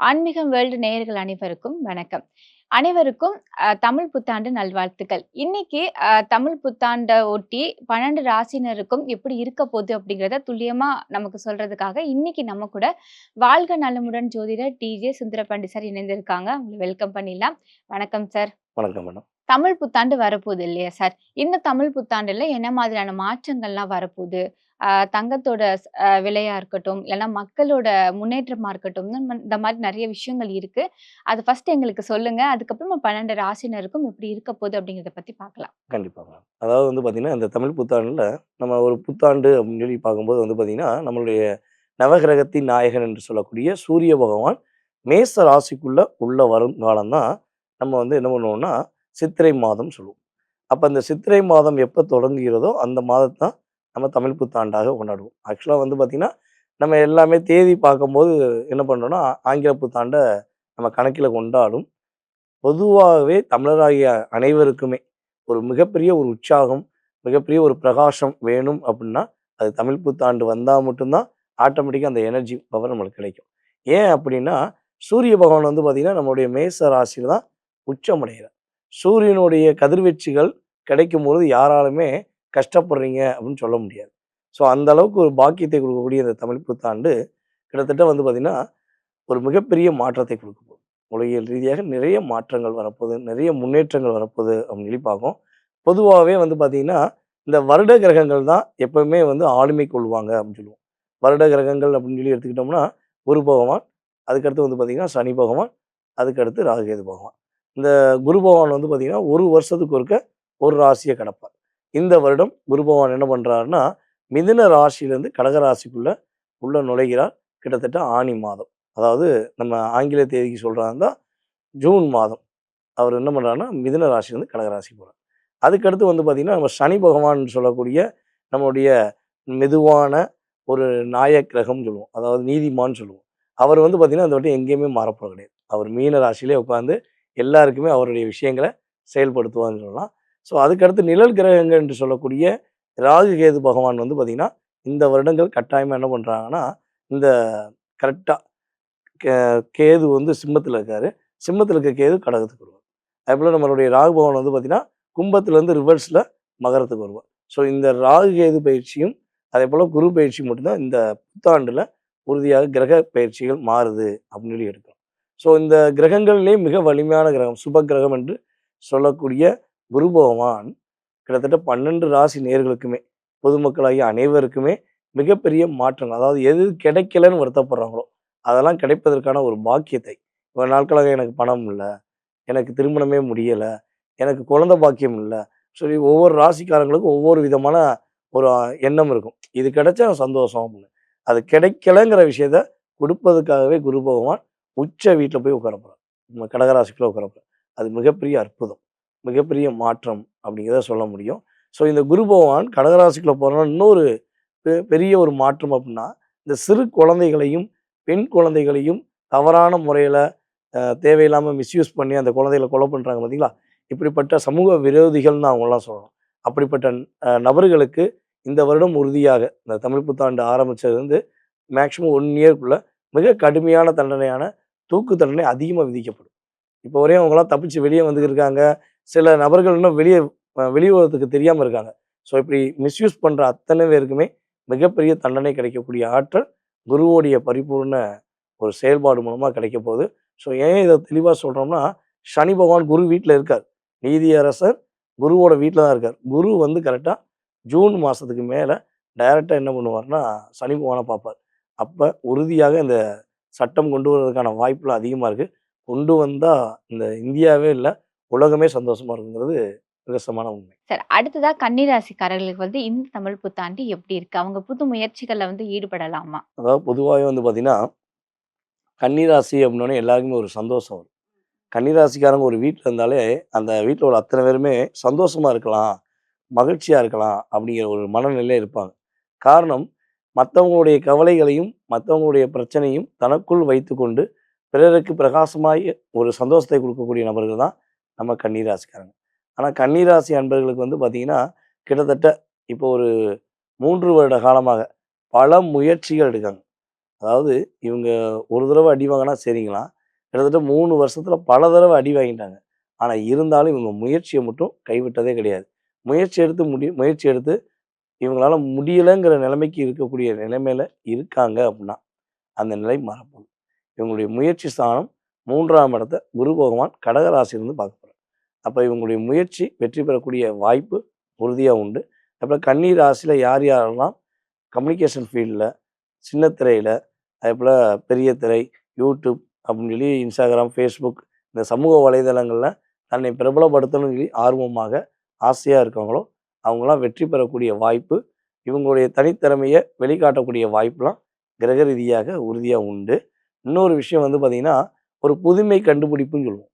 ஆன்மீகம் வேர்ல்டு நேயர்கள் அனைவருக்கும் வணக்கம். அனைவருக்கும் தமிழ் புத்தாண்டு நல்வாழ்த்துக்கள். இன்னைக்கு தமிழ் புத்தாண்ட ஒட்டி 12 ராசினருக்கும் எப்படி இருக்க போகுது அப்படிங்கிறத துல்லியமா நமக்கு சொல்றதுக்காக இன்னைக்கு நம்ம கூட வாழ்க நலமுடன் ஜோதிடர் டிஜே சுந்தரபாண்டி சார் இணைந்திருக்காங்க. உங்களை வெல்கம் பண்ணிடலாம். வணக்கம் சார். வணக்கம் மேடம். தமிழ் புத்தாண்டு வரப்போகுது இல்லையா சார்? இந்த தமிழ் புத்தாண்டுல என்ன மாதிரியான மாற்றங்கள்லாம் வரப்போகுது? தங்கத்தோட விலையா இருக்கட்டும், இல்லன்னா மக்களோட முன்னேற்றமா இருக்கட்டும், இந்த மாதிரி நெறைய விஷயங்கள் இருக்கு. அது ஃபர்ஸ்ட் எங்களுக்கு சொல்லுங்க. அதுக்கப்புறமா 12 ராசினருக்கும் எப்படி இருக்க போகுது அப்படிங்கிறத பத்தி பார்க்கலாம். கண்டிப்பா மேடம். அதாவது வந்து பார்த்தீங்கன்னா, இந்த தமிழ் புத்தாண்டுல நம்ம ஒரு புத்தாண்டு அப்படின்னு சொல்லி பார்க்கும்போது வந்து பார்த்தீங்கன்னா, நம்மளுடைய நவகிரகத்தின் நாயகன் என்று சொல்லக்கூடிய சூரிய பகவான் மேச ராசிக்குள்ள உள்ள வரும் காலம் தான் நம்ம வந்து என்ன பண்ணுவோம்னா, சித்திரை மாதம் சொல்லுவோம். அப்ப அந்த சித்திரை மாதம் எப்ப தொடங்குகிறதோ, அந்த மாதத்த தான் நம்ம தமிழ் புத்தாண்டாக கொண்டாடுவோம். ஆக்சுவலா வந்து பார்த்தீங்கன்னா, நம்ம எல்லாமே தேதி பார்க்கும்போது என்ன பண்றோம்னா, ஆங்கில புத்தாண்ட நம்ம கணக்கில கொண்டாலும் பொதுவாகவே தமிழராகிய அனைவருக்குமே ஒரு மிகப்பெரிய ஒரு உற்சாகம், மிகப்பெரிய ஒரு பிரகாசம் வேணும் அப்படின்னா, அது தமிழ் புத்தாண்டு வந்தா மட்டும்தான் ஆட்டோமேட்டிக்கா அந்த எனர்ஜி பவர் நம்மளுக்கு கிடைக்கும். ஏன் அப்படின்னா, சூரிய பகவான் வந்து பார்த்தீங்கன்னா, நம்மளுடைய மேச ராசியில தான் உச்சமடைகிறார். சூரியனுடைய கதிர்வீச்சுகள் கிடைக்கும்பொழுது யாராலுமே கஷ்டப்படுறீங்க அப்படின்னு சொல்ல முடியாது. ஸோ அந்த அளவுக்கு ஒரு பாக்கியத்தை கொடுக்கக்கூடிய இந்த தமிழ் புத்தாண்டு கிட்டத்தட்ட வந்து பார்த்தீங்கன்னா, ஒரு மிகப்பெரிய மாற்றத்தை கொடுக்க போகுது. உலகியல் ரீதியாக நிறைய மாற்றங்கள் வரப்போகுது, நிறைய முன்னேற்றங்கள் வரப்போகுது அப்படின்னு சொல்லி பார்க்கும். பொதுவாகவே வந்து பார்த்தீங்கன்னா, இந்த வருட கிரகங்கள் தான் எப்பவுமே வந்து ஆளுமை கொள்வாங்க அப்படின்னு சொல்லுவோம். வருட கிரகங்கள் அப்படின்னு சொல்லி எடுத்துக்கிட்டோம்னா, குரு பகவான், அதுக்கடுத்து வந்து பார்த்தீங்கன்னா சனி பகவான், அதுக்கடுத்து ராகுகேது பகவான். இந்த குரு பகவான் வந்து பார்த்தீங்கன்னா, ஒரு வருஷத்துக்கு ஒருக்க ஒரு ராசியை கடப்பார். இந்த வருடம் குரு பகவான் என்ன பண்றாருன்னா, மிதுன ராசியிலேருந்து கடக ராசிக்குள்ள உள்ள நுழைகிறார். கிட்டத்தட்ட ஆனி மாதம். அதாவது நம்ம ஆங்கில தேதிக்கு சொல்றதா இருந்தா ஜூன் மாதம். அவர் என்ன பண்றாருன்னா, மிதுன ராசியிலேருந்து கடக ராசிக்கு போறார். அதுக்கடுத்து வந்து பார்த்தீங்கன்னா, நம்ம சனி பகவான் சொல்லக்கூடிய நம்முடைய மெதுவான ஒரு நாயக் கிரகம்னு சொல்லுவோம். அதாவது நீதிமான்னு சொல்லுவோம். அவர் வந்து பார்த்தீங்கன்னா, இந்த வாட்டி எங்கேயுமே மாறப்போறது கிடையாது. அவர் மீன ராசியிலே உட்கார்ந்து எல்லாருக்குமே அவருடைய விஷயங்கள செயல்படுத்துவார்ன்னு சொல்லலாம். ஸோ அதுக்கடுத்து நிழல் கிரகங்கள் என்று சொல்லக்கூடிய ராகு, கேது பகவான் வந்து பார்த்தீங்கன்னா, இந்த வருடங்கள் கட்டாயமா என்ன பண்றாங்கன்னா, இந்த கரெக்ட்டா கேது வந்து சிம்மத்தில இருக்காரு. சிம்மத்தில இருக்க கேது கடகத்துக்கு வருவார். அதேபோல நம்மளுடைய ராகு பகவான் வந்து பார்த்தீங்கன்னா, கும்பத்திலேருந்து ரிவர்ஸ்ல மகரத்துக்கு வருவார். ஸோ இந்த ராகு கேது பயிற்சியும், அதேபோல குரு பயிற்சி மட்டும்தான் இந்த புத்தாண்டுல உறுதியாக கிரக பயிற்சிகள் மாறுது அப்படின்னு சொல்லி எடுக்கலாம். ஸோ இந்த கிரகங்களிலே மிக வலிமையான கிரகம், சுப கிரகம் என்று சொல்லக்கூடிய குரு பகவான் கிட்டத்தட்ட 12 ராசி நேயர்களுக்குமே, பொதுமக்களாகிய அனைவருக்குமே மிகப்பெரிய மாற்றங்கள். அதாவது எது கிடைக்கலன்னு வருத்தப்படுறாங்களோ, அதெல்லாம் கிடைப்பதற்கான ஒரு பாக்கியத்தை, இவ்வளவு நாட்களாக எனக்கு பணம் இல்ல, எனக்கு திருமணமே முடியல, எனக்கு குழந்தை பாக்கியம் இல்ல, சொல்லி ஒவ்வொரு ராசிக்காரங்களுக்கும் ஒவ்வொரு விதமான ஒரு எண்ணம் இருக்கும். இது கிடைச்சா சந்தோஷம் அப்படின்னு. அது கிடைக்கலங்கிற விஷயத்த கொடுப்பதற்காகவே குரு பகவான் உச்ச வீட்ல போய் உட்கார போறார். நம்ம கடகராசிக்குள்ள உட்கார போறார். அது மிகப்பெரிய அற்புதம். மிகப்பெரிய மாற்றம் அப்படிங்கிறத சொல்ல முடியும். ஸோ இந்த குரு பகவான் கடகராசிக்குள்ள போறனால இன்னொரு பெரிய ஒரு மாற்றம் அப்படின்னா, இந்த சிறு குழந்தைகளையும், பெண் குழந்தைகளையும் தவறான முறையில தேவையில்லாம மிஸ்யூஸ் பண்ணி அந்த குழந்தைகள கொலை பண்றாங்க பார்த்தீங்களா? இப்படிப்பட்ட சமூக விரோதிகள்னு அவங்கலாம் சொல்லலாம். அப்படிப்பட்ட நபர்களுக்கு இந்த வருடம் உறுதியாக இந்த தமிழ் புத்தாண்டு ஆரம்பிச்சதுலருந்து மேக்ஸிமம் 1 இயர்க்குள்ள மிக கடுமையான தண்டனையான தூக்கு தண்டனை அதிகமா விதிக்கப்படும். இப்போ வரையும் அவங்கலாம் தப்பிச்சு வெளிய வந்துருக்காங்க. சில நபர்கள் இன்னும் வெளி உலகத்துக்கு தெரியாம இருக்காங்க. ஸோ இப்படி மிஸ்யூஸ் பண்ற அத்தனை பேருக்குமே மிகப்பெரிய தண்டனை கிடைக்கக்கூடிய ஆற்றல் குருவோடைய பரிபூர்ண ஒரு செயல்பாடு மூலமா கிடைக்க போகுது. ஸோ ஏன் இத தெளிவா சொல்றோம்னா, சனி பகவான் குரு வீட்ல இருக்கார். நீதியரசர் குருவோட வீட்ல தான் இருக்கார். குரு வந்து கரெக்ட்டா ஜூன் மாசத்துக்கு மேல டைரக்ட்டா என்ன பண்ணுவார்ன்னா, சனி பகவான பார்ப்பார். அப்ப உறுதியாக இந்த சட்டம் கொண்டு வருவதற்கான வாய்ப்புகள் அதிகமா இருக்கு. கொண்டு வந்தா இந்த இந்தியாவே இல்ல, உலகமே சந்தோஷமா இருக்குங்கிறது நிதர்சனமான உண்மை. சார் அடுத்ததா கன்னி ராசிக்காரர்களுக்கு இந்த தமிழ் புத்தாண்டு எப்படி இருக்கு? அவங்க புது முயற்சிகள்ல ஈடுபடலாமா? அதாவது பொதுவாவே வந்து பார்த்தீங்கன்னா, கன்னி ராசி அப்படின்னோனே எல்லாருக்குமே ஒரு சந்தோஷம் வரும். கன்னி ராசிக்காரங்க ஒரு வீட்ல இருந்தாலே, அந்த வீட்ல உள்ள அத்தனை பேருமே சந்தோஷமா இருக்கலாம், மகிழ்ச்சியா இருக்கலாம் அப்படிங்கிற ஒரு மனநிலையில இருப்பாங்க. காரணம், மத்தவங்களுடைய கவலைகளையும், மத்தவங்களுடைய பிரச்சனையும் தனக்குள் வைத்துக்கொண்டு, பிறருக்கு பிரகாசமாய் ஒரு சந்தோஷத்தை குடுக்கக்கூடிய நபர்கள் தான் நம்ம கன்னி ராசிக்காரங்க. ஆனா கன்னி ராசி அன்பர்களுக்கு வந்து பார்த்தீங்கன்னா, கிட்டத்தட்ட இப்போ ஒரு 3 வருட காலமாக பல முயற்சிகள் எடுக்காங்க. அதாவது இவங்க ஒரு தடவ அடி வாங்குனா சரிங்களா, கிட்டத்தட்ட 3 வருஷத்துல பல தடவ அடி வாங்கிட்டாங்க. ஆனா இருந்தாலும் இவங்க முயற்சிய மட்டும் கைவிட்டதே கிடையாது. முயற்சி எடுத்து இவங்களால முடியலங்கிற நிலைமைக்கு இருக்கக்கூடிய நிலைமையில இருக்காங்க அப்படின்னா, அந்த நிலை மாறப்போகுது. இவங்களுடைய முயற்சி ஸ்தானம் 3ஆம் இடத்த குரு பகவான் கடக ராசியிலிருந்து பார்க்க போறார். அப்ப இவங்களுடைய முயற்சி வெற்றி பெறக்கூடிய வாய்ப்பு உறுதியா உண்டு. அப்புறம் கன்னி ராசியில யார் யாரெல்லாம் கம்யூனிகேஷன் ஃபீல்ட்ல, சின்ன திரையில, அதேபோல பெரிய திரை, யூடியூப் அப்படின்னு சொல்லி Instagram, Facebook இந்த சமூக வலைதளங்கள்ல தன்னை பிரபலப்படுத்தணும்னு சொல்லி ஆர்வமாக, ஆசையா இருக்கவங்களோ, அவங்கலாம் வெற்றி பெறக்கூடிய வாய்ப்பு, இவங்களுடைய தனித்திறமைய வெளிக்காட்டக்கூடிய வாய்ப்புலாம் கிரக ரீதியாக உறுதியா உண்டு. இன்னொரு விஷயம் வந்து பார்த்தீங்கன்னா, ஒரு புதுமை கண்டுபிடிப்புன்னு சொல்லுவோம்.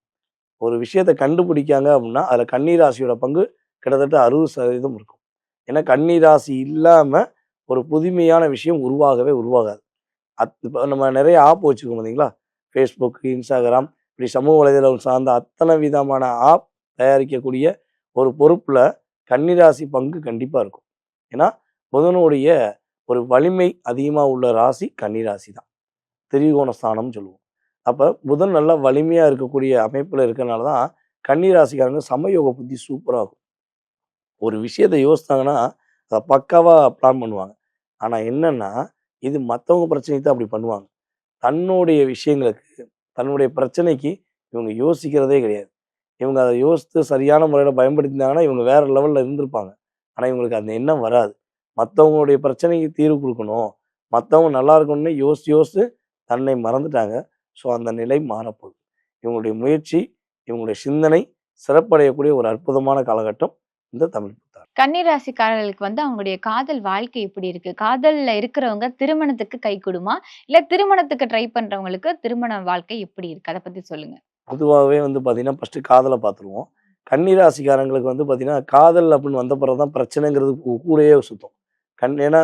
ஒரு விஷயத்த கண்டுபிடிக்காங்க அப்படின்னா, அதில கன்னி ராசியோட பங்கு கிட்டத்தட்ட 60% இருக்கும். ஏன்னா கன்னி ராசி இல்லாம ஒரு புதுமையான விஷயம் உருவாகவே உருவாகாது. இப்ப நம்ம நெறைய ஆப் வச்சுருக்கோம் பார்த்தீங்களா? Facebook, Instagram இப்படி சமூக வலைதளம் சார்ந்த அத்தனை விதமான ஆப் தயாரிக்கக்கூடிய ஒரு பொறுப்புல கன்னி ராசி பங்கு கண்டிப்பா இருக்கும். ஏன்னா, புதனுடைய ஒரு வலிமை அதிகமா உள்ள ராசி கன்னி ராசி தான். திரிகோண ஸ்தானம்னு சொல்லுவோம். அப்ப புதன் நல்லா வலிமையா இருக்கக்கூடிய அமைப்புல இருக்கனால தான் கன்னி ராசிக்காரங்க சமயோக புத்தி சூப்பரா இருக்கும். ஒரு விஷயத்த யோசிச்சாங்கன்னா, அத பக்காவா பிளான் பண்ணுவாங்க. ஆனா என்னன்னா, இது மத்தவங்க பிரச்சனைக்கு தான் அப்படி பண்ணுவாங்க. தன்னுடைய விஷயங்களுக்கு, தன்னுடைய பிரச்சனைக்கு இவங்க யோசிக்கிறதே கிடையாது. இவங்க அத யோசித்து சரியான முறையில பயன்படுத்தியிருந்தாங்கன்னா, இவங்க வேற லெவல்ல இருந்திருப்பாங்க. ஆனா இவங்களுக்கு அந்த எண்ணம் வராது. மத்தவங்களுடைய பிரச்சனைக்கு தீர்வு குடுக்கணும். மத்தவங்க நல்லா இருக்கணும்னு யோசிச்சு, யோசிச்சு தன்னை மறந்துட்டாங்க. ஸோ அந்த நிலை மாறப்போகுது. இவங்களுடைய முயற்சி, இவங்களுடைய சிந்தனை சிறப்படையக்கூடிய ஒரு அற்புதமான காலகட்டம் இந்த தமிழ் புத்தாண்டு. கன்னி ராசிக்காரர்களுக்கு வந்து அவங்களுடைய காதல் வாழ்க்கை எப்படி இருக்கு? காதல்ல இருக்கிறவங்க திருமணத்துக்கு கைகூடுமா? இல்ல திருமணத்துக்கு ட்ரை பண்றவங்களுக்கு திருமண வாழ்க்கை எப்படி இருக்கு? அத பத்தி சொல்லுங்க. பொதுவாவே வந்து பார்த்தீங்கன்னா, ஃபர்ஸ்ட்டு காதல பார்த்துருவோம். கன்னி ராசிக்காரங்களுக்கு வந்து பார்த்தீங்கன்னா, காதல் அப்படின்னு வந்த பிறகு தான் பிரச்சனைங்கிறது கூடயே சுத்தும். ஏன்னா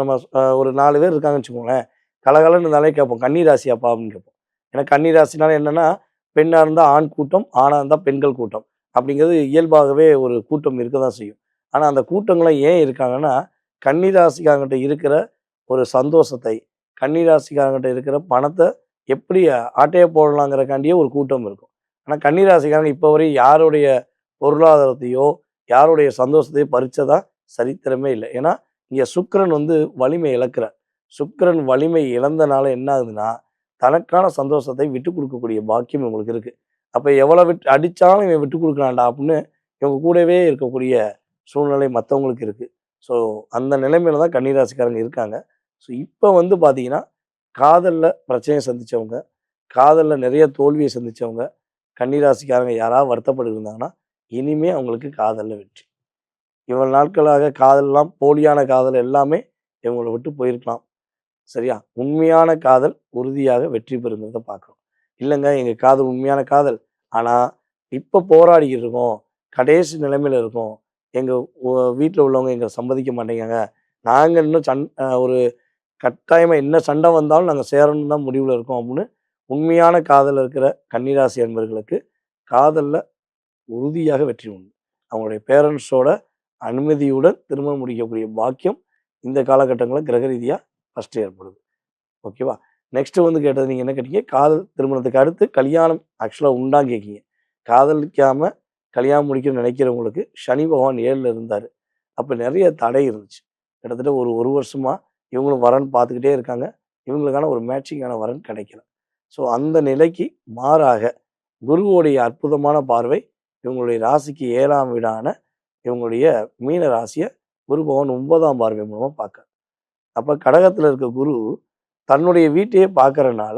நம்ம ஒரு 4 பேர் இருக்காங்கன்னு வச்சுக்கோங்களேன், கலகலன்னு இருந்தாலே கேட்போம். "கன்னி ராசியாப்பா?" அப்படின்னு கேட்போம். ஏன்னா கன்னி ராசினாலே என்னன்னா, பெண்ணா இருந்தா ஆண் கூட்டம், ஆணா இருந்தா பெண்கள் கூட்டம். அப்படிங்கிறது இயல்பாகவே ஒரு கூட்டம் இருக்க தான் செய்யும். ஆனா அந்த கூட்டங்கள்லாம் ஏன் இருக்காங்கன்னா, கன்னி ராசிக்காரங்கட்ட இருக்கிற ஒரு சந்தோஷத்தை, கன்னி ராசிக்காரங்கட்ட இருக்கிற பணத்த எப்படி ஆட்டைய போடலாங்கிறக்காண்டியே ஒரு கூட்டம் இருக்கும். ஆனா கன்னி ராசிக்காரங்க இப்போ வரையும் யாருடைய பொருளாதாரத்தையோ, யாருடைய சந்தோஷத்தையோ பறிச்சதா சரித்திரமே இல்ல. ஏன்னா, இங்க சுக்கிரன் வந்து வலிமை இழக்கிறார். சுக்கிரன் வலிமை இழந்தனால என்ன ஆகுதுன்னா, தனக்கான சந்தோஷத்தை விட்டுக் குடுக்கக்கூடிய பாக்கியம் இவங்களுக்கு இருக்கு. அப்ப எவ்வளோ அடிச்சாலும் இவன் விட்டுக் குடுக்குறான்டா அப்படின்னு இவங்க கூடவே இருக்கக்கூடிய சூழ்நிலை மத்தவங்களுக்கு இருக்கு. ஸோ அந்த நிலைமையில தான் கன்னி ராசிக்காரங்க இருக்காங்க. ஸோ இப்ப வந்து பார்த்தீங்கன்னா, காதல்ல பிரச்சனைய சந்திச்சவங்க, காதல்ல நிறைய தோல்விய சந்திச்சவங்க, கன்னி ராசிக்காரங்க யாராவது வருத்தப்பட்டு இருந்தாங்கன்னா, இனிமே அவங்களுக்கு காதல்ல வெற்றி. இவ்வளவு நாட்களாக காதல்லாம் போலியான காதல் எல்லாமே இவங்கள விட்டு போயிருக்கலாம். சரியா? உண்மையான காதல் உறுதியாக வெற்றி பெறுங்கிறத பார்க்குறோம். இல்லங்க எங்க காதல் உண்மையான காதல். ஆனா, இப்ப போராடிக்கிட்டு இருக்கோம். கடைசி நிலைமையில இருக்கோம். எங்க ஒ வீட்ல உள்ளவங்க எங்கள சம்மதிக்க மாட்டேங்கிறாங்க. நாங்க இன்னும் ஒரு கட்டாயமா என்ன சண்டை வந்தாலும் நாங்க சேரணும்னு தான் முடிவுல இருக்கோம் அப்படின்னு, உண்மையான காதல்ல இருக்கிற கன்னிராசி அன்பர்களுக்கு காதல்ல உறுதியாக வெற்றி உண்டு. அவங்களுடைய பேரண்ட்ஸோட அனுமதியுடன் திருமணம் முடிக்கக்கூடிய பாக்கியம் இந்த காலகட்டங்கள்ல கிரக ரீதியா ஃபர்ஸ்ட்டு ஏற்படுது. ஓகேவா? நெக்ஸ்ட் வந்து கேட்டது நீங்க என்ன கேட்டீங்க? காதல் திருமணத்துக்கு அடுத்து கல்யாணம் ஆக்சுவலா உண்டான்னு கேட்கீங்க. காதலிக்காம கல்யாணம் முடிக்கணும்னு நினைக்கிறவங்களுக்கு சனி பகவான் 7ல இருந்தாரு. அப்ப நெறைய தடை இருந்துச்சு. கிட்டத்தட்ட ஒரு 1 வருஷமா இவங்களும் வரன் பார்த்துக்கிட்டே இருக்காங்க. இவங்களுக்கான ஒரு மேட்சிங்கான வரன் கிடைக்கல. ஸோ அந்த நிலைக்கு மாறாக குருவுடைய அற்புதமான பார்வை இவங்களுடைய ராசிக்கு 7ஆம் வீடான இவங்களுடைய மீன ராசிய குரு பகவான் 9ஆம் பார்வை மூலமா பார்க்கார். அப்ப கடகத்துல இருக்க குரு தன்னுடைய வீட்டையே பார்க்கறனால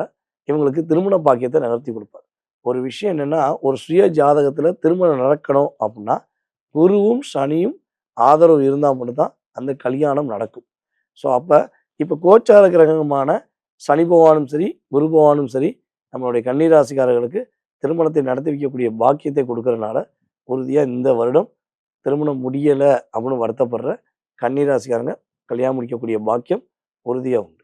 இவங்களுக்கு திருமண பாக்கியத்த நகர்த்தி குடுப்பார். ஒரு விஷயம் என்னன்னா, ஒரு சுய ஜாதகத்துல திருமணம் நடக்கணும் அப்டின்னா, குருவும், சனியும் ஆதரவு இருந்தா மட்டும் தான் அந்த கல்யாணம் நடக்கும். ஸோ அப்ப இப்ப கோச்சார கிரகமான சனி பகவானும் சரி, குரு பகவானும் சரி, நம்மளுடைய கன்னி ராசிக்காரர்களுக்கு திருமணத்தை நடத்தி வைக்கக்கூடிய பாக்கியத்தை குடுக்கறனால, உறுதியா இந்த வருடம் திருமணம் முடியல அப்படின்னு வருத்தப்படுற கன்னி ராசிக்காரங்க கல்யாணம் முடிக்கக்கூடிய பாக்கியம் உறுதியா உண்டு.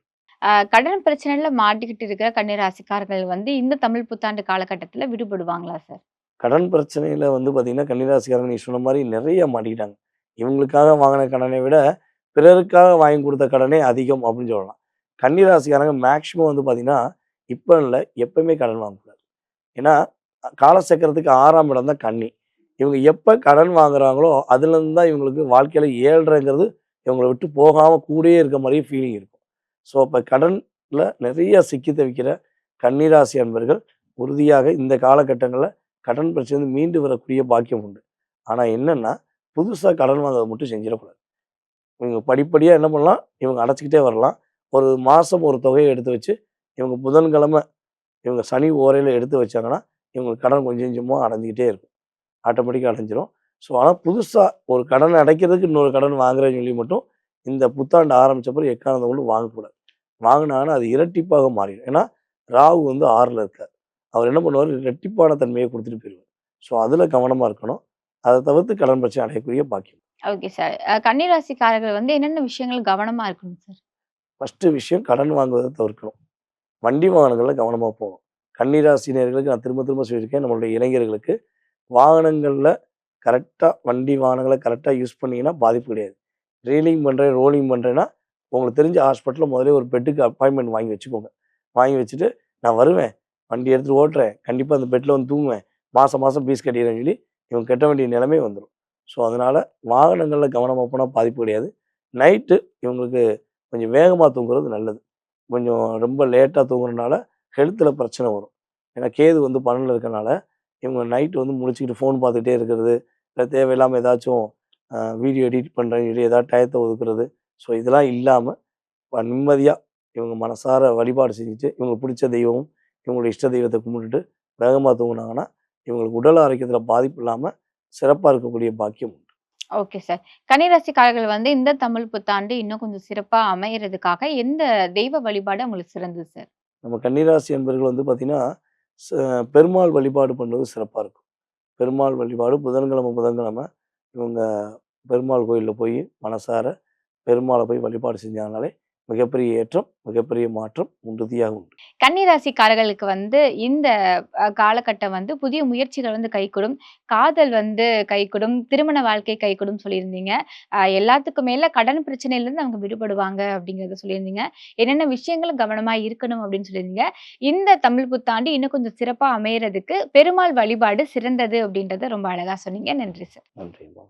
கடன் பிரச்சனையில மாட்டிக்கிட்டு இருக்கிற கன்னி ராசிக்காரர்கள் வந்து இந்த தமிழ் புத்தாண்டு காலகட்டத்துல விடுபடுவாங்களா சார்? கடன் பிரச்சனையில வந்து பார்த்தீங்கன்னா, கன்னி ராசிக்காரங்க நீ சொன்ன மாரி நெறைய மாட்டிக்கிட்டாங்க. இவங்களுக்காக வாங்குன கடனை விட, பிறருக்காக வாங்கி குடுத்த கடனே அதிகம் அப்படின்னு சொல்லலாம். கன்னி ராசிக்காரங்க மேக்ஸிமம் வந்து பார்த்தீங்கன்னா, இப்ப இல்ல, எப்பவுமே கடன் வாங்கக்கூடாது. ஏன்னா, காலசக்கரத்துக்கு 6ஆம் இடம் தான் கன்னி. இவங்க எப்ப கடன் வாங்குறாங்களோ, அதுலருந்து தான் இவங்களுக்கு வாழ்க்கையில ஏழ்றங்கிறது இவங்கள விட்டு போகாம கூடயே இருக்க மாரியே ஃபீலிங் இருக்கும். ஸோ, அப்ப கடன்ல நெறைய சிக்கி தவிக்கிற கன்னி ராசி அன்பர்கள் உறுதியாக இந்த காலகட்டங்கள்ல கடன் பிரச்சனையிலிருந்து மீண்டு வரக்கூடிய பாக்கியம் உண்டு. ஆனா என்னன்னா, புதுசா கடன் வாங்குறத மட்டும் செஞ்சிடக்கூடாது. இவங்க படிப்படியா என்ன பண்ணலாம், இவங்க அடைச்சுக்கிட்டே வரலாம். ஒரு மாசம் ஒரு தொகைய எடுத்து வச்சு, இவங்க புதன்கிழமை இவங்க சனி ஓரையில எடுத்து வச்சாங்கன்னா, இவங்களுக்கு கடன் கொஞ்சம் கொஞ்சமா அடைஞ்சுக்கிட்டே இருக்கும். ஆட்டோமேட்டிக்கா அடைஞ்சிரும். ஸோ, ஆனா புதுசா ஒரு கடன் அடைக்கிறதுக்கு இன்னொரு கடன் வாங்குறேன்னு சொல்லி மட்டும் இந்த புத்தாண்டு ஆரம்பிச்ச பிறகு எக்காரணத்த கொண்டும் வாங்கக்கூடாது. வாங்குனாங்கன்னா அது இரட்டிப்பாக மாறிடும். ஏன்னா, ராகு வந்து 6ல இருக்கார். அவர் என்ன பண்ணுவாரு, இரட்டிப்பான தன்மைய குடுத்துட்டு போயிருவாரு. ஸோ, அதுல கவனமா இருக்கணும். அத தவிர்த்து கடன் பிரச்சனை அடையக்கூடிய பாக்கியம். Okay sir. கன்னி ராசிக்காரர்கள் வந்து என்னென்ன விஷயங்கள் கவனமா இருக்கணும் சார்? ஃபர்ஸ்ட்டு விஷயம் கடன் வாங்குவத தவிர்க்கணும். வண்டி வாகனங்கள்ல கவனமா போணும். கன்னி ராசினியர்களுக்கு நான் திரும்ப திரும்ப சொல்லியிருக்கேன். நம்மளுடைய இளைஞர்களுக்கு வாகனங்கள்ல கரெக்ட்டா வண்டி வாகனங்கள கரெக்ட்டா யூஸ் பண்ணீங்கன்னா பாதிப்பு கிடையாது. ரீலிங் பண்றேன், ரோலிங் பண்றேன்னா, உங்களுக்கு தெரிஞ்ச ஹாஸ்பிட்டல்ல முதல்லயே ஒரு பெட்டுக்கு அப்பாயின்ட்மென்ட் வாங்கி வச்சுக்கோங்க. வாங்கி வச்சுட்டு, நான் வருவேன், வண்டி எடுத்துட்டு ஓட்டுறேன், கண்டிப்பா அந்த பெட்ல வந்து தூங்குவேன், மாசம் மாசம் ஃபீஸ் கட்டிர்றேன்னு சொல்லி, இவங்க கட்ட வேண்டிய நிலைமை வந்துரும். ஸோ, அதனால வாகனங்கள்ல கவனமா போனா பாதிப்பு கிடையாது. நைட்டு இவங்களுக்கு கொஞ்சம் வேகமா தூங்குறது நல்லது. கொஞ்சம் ரொம்ப லேட்டா தூங்குறனால ஹெல்த்ல பிரச்சனை வரும். ஏன்னா கேது வந்து 12ல இருக்கனால, இவங்க நைட் வந்து முழிச்சுக்கிட்டு ஃபோன் பார்த்துக்கிட்டே இருக்கிறது, இல்ல தேவையில்லாம ஏதாச்சும் வீடியோ எடிட் பண்றேன்னு சொல்லி ஏதாவது டயத்த ஒதுக்குறது. ஸோ, இதெல்லாம் இல்லாம நிம்மதியா இவங்க மனசார வழிபாடு செஞ்சுட்டு, இவங்களுக்கு பிடிச்ச தெய்வம், இவங்களுடைய இஷ்ட தெய்வத்த கும்பிட்டுட்டு வேகமா தூங்குனாங்கன்னா, இவங்களுக்கு உடல் ஆரோக்கியத்தில பாதிப்பு இல்லாம சிறப்பா இருக்கக்கூடிய பாக்கியம் உண்டு. Okay sir. கன்னி ராசிக்காரர்கள் வந்து இந்த தமிழ் புத்தாண்டு இன்னும் கொஞ்சம் சிறப்பா அமையறதுக்காக எந்த தெய்வ வழிபாடு உங்களுக்கு சிறந்தது சார்? நம்ம கன்னிராசி அன்பர்கள் வந்து பார்த்தீங்கன்னா, ச பெருமாள் வழிபாடு பண்ணுவது சிறப்பா இருக்கும். பெருமாள் வழிபாடு புதன்கிழமை புதன்கிழமை இவங்க பெருமாள் கோயில்ல போய் மனசார பெருமாள போய் வழிபாடு செஞ்சாங்கனாலே மிகப்பெரிய ஏற்றம், மிகப்பெரிய மாற்றம் உறுதியாக உண்டு. கன்னி ராசிக்காரர்களுக்கு வந்து இந்த காலகட்டம் வந்து புதிய முயற்சிகள் வந்து கைகூடும். காதல் வந்து கைகூடும். திருமண வாழ்க்கை கைகூடும் சொல்லியிருந்தீங்க. எல்லாத்துக்கும் மேல கடன் பிரச்சனையிலருந்து அவங்க விடுபடுவாங்க அப்படிங்கிறத சொல்லியிருந்தீங்க. என்னென்ன விஷயங்கள் கவனமா இருக்கணும் அப்படின்னு சொல்லியிருந்தீங்க. இந்த தமிழ் புத்தாண்டு இன்னும் கொஞ்சம் சிறப்பா அமையறதுக்கு பெருமாள் வழிபாடு சிறந்தது அப்படின்றத ரொம்ப அழகா சொன்னீங்க. நன்றி சார். நன்றிம்மா.